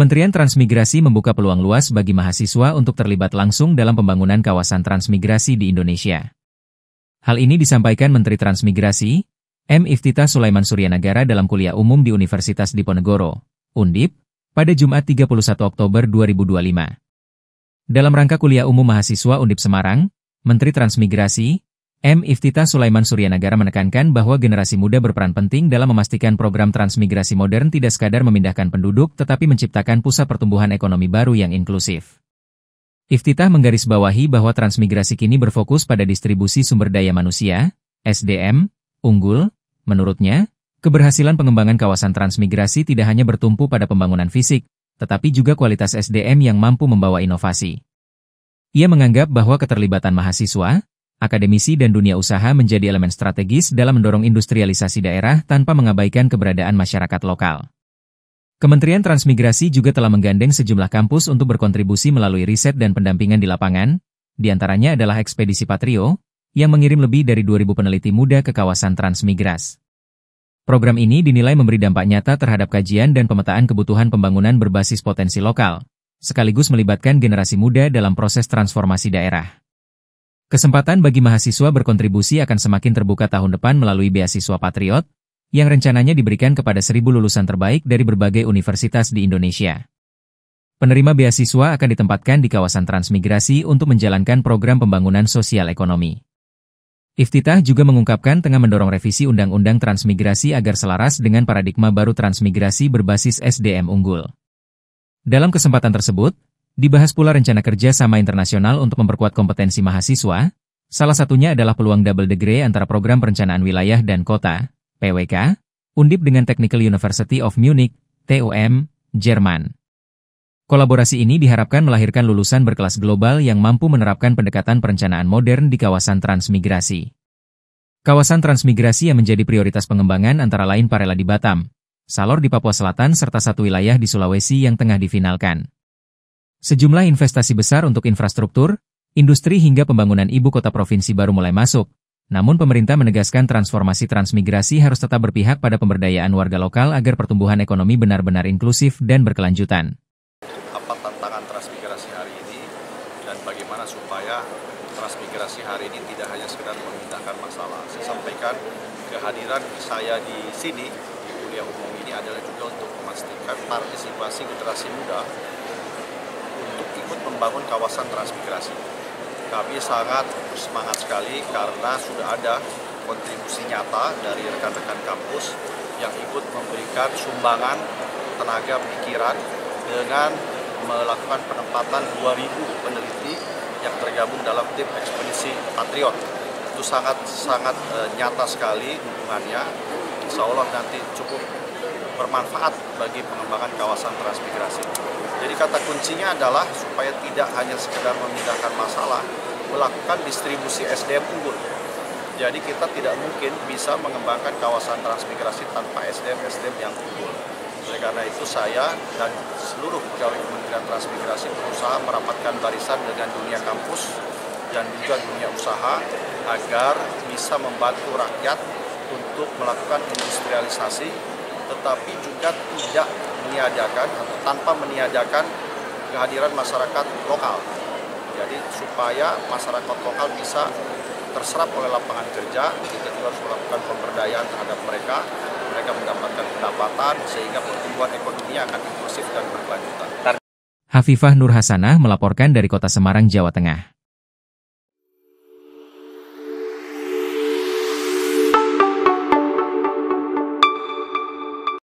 Kementerian Transmigrasi membuka peluang luas bagi mahasiswa untuk terlibat langsung dalam pembangunan kawasan transmigrasi di Indonesia. Hal ini disampaikan Menteri Transmigrasi, M. Iftitah Sulaiman Suryanagara dalam kuliah umum di Universitas Diponegoro, Undip, pada Jumat 31 Oktober 2025. Dalam rangka kuliah umum mahasiswa Undip Semarang, Menteri Transmigrasi, M. Iftitah Sulaiman Suryanagara menekankan bahwa generasi muda berperan penting dalam memastikan program transmigrasi modern tidak sekadar memindahkan penduduk tetapi menciptakan pusat pertumbuhan ekonomi baru yang inklusif. Iftitah menggarisbawahi bahwa transmigrasi kini berfokus pada distribusi sumber daya manusia, SDM, unggul. Menurutnya, keberhasilan pengembangan kawasan transmigrasi tidak hanya bertumpu pada pembangunan fisik, tetapi juga kualitas SDM yang mampu membawa inovasi. Ia menganggap bahwa keterlibatan mahasiswa, akademisi dan dunia usaha menjadi elemen strategis dalam mendorong industrialisasi daerah tanpa mengabaikan keberadaan masyarakat lokal. Kementerian Transmigrasi juga telah menggandeng sejumlah kampus untuk berkontribusi melalui riset dan pendampingan di lapangan, di antaranya adalah Ekspedisi Patrio, yang mengirim lebih dari 2.000 peneliti muda ke kawasan transmigras. Program ini dinilai memberi dampak nyata terhadap kajian dan pemetaan kebutuhan pembangunan berbasis potensi lokal, sekaligus melibatkan generasi muda dalam proses transformasi daerah. Kesempatan bagi mahasiswa berkontribusi akan semakin terbuka tahun depan melalui beasiswa Patriot, yang rencananya diberikan kepada 1.000 lulusan terbaik dari berbagai universitas di Indonesia. Penerima beasiswa akan ditempatkan di kawasan transmigrasi untuk menjalankan program pembangunan sosial ekonomi. Iftitah juga mengungkapkan tengah mendorong revisi Undang-Undang Transmigrasi agar selaras dengan paradigma baru transmigrasi berbasis SDM unggul. Dalam kesempatan tersebut, dibahas pula rencana kerja sama internasional untuk memperkuat kompetensi mahasiswa, salah satunya adalah peluang double degree antara Program Perencanaan Wilayah dan Kota, PWK, Undip dengan Technical University of Munich, TUM, Jerman. Kolaborasi ini diharapkan melahirkan lulusan berkelas global yang mampu menerapkan pendekatan perencanaan modern di kawasan transmigrasi. Kawasan transmigrasi yang menjadi prioritas pengembangan antara lain Parela di Batam, Salor di Papua Selatan serta satu wilayah di Sulawesi yang tengah difinalkan. Sejumlah investasi besar untuk infrastruktur, industri hingga pembangunan ibu kota provinsi baru mulai masuk. Namun pemerintah menegaskan transformasi transmigrasi harus tetap berpihak pada pemberdayaan warga lokal agar pertumbuhan ekonomi benar-benar inklusif dan berkelanjutan. Apa tantangan transmigrasi hari ini dan bagaimana supaya transmigrasi hari ini tidak hanya sekedar memindahkan masalah. Saya sampaikan kehadiran saya di sini, di kuliah umum ini adalah juga untuk memastikan partisipasi generasi muda untuk ikut membangun kawasan transmigrasi. Kami sangat bersemangat sekali karena sudah ada kontribusi nyata dari rekan-rekan kampus yang ikut memberikan sumbangan tenaga pikiran dengan melakukan penempatan 2.000 peneliti yang tergabung dalam tim Ekspedisi Patriot. Itu sangat nyata sekali dukungannya. Insya Allah nanti cukup bermanfaat bagi pengembangan kawasan transmigrasi. Jadi kata kuncinya adalah supaya tidak hanya sekedar memindahkan masalah, melakukan distribusi SDM unggul. Jadi kita tidak mungkin bisa mengembangkan kawasan transmigrasi tanpa SDM yang unggul. Oleh karena itu saya dan seluruh pegawai Kementerian Transmigrasi berusaha merapatkan barisan dengan dunia kampus dan juga dunia usaha agar bisa membantu rakyat untuk melakukan industrialisasi, tetapi juga tidak meniadakan atau tanpa meniadakan kehadiran masyarakat lokal. Jadi supaya masyarakat lokal bisa terserap oleh lapangan kerja, kita juga harus melakukan pemberdayaan terhadap mereka mendapatkan pendapatan sehingga pertumbuhan ekonominya akan inklusif dan berkelanjutan. Hafifah Nur Hasanah melaporkan dari Kota Semarang, Jawa Tengah.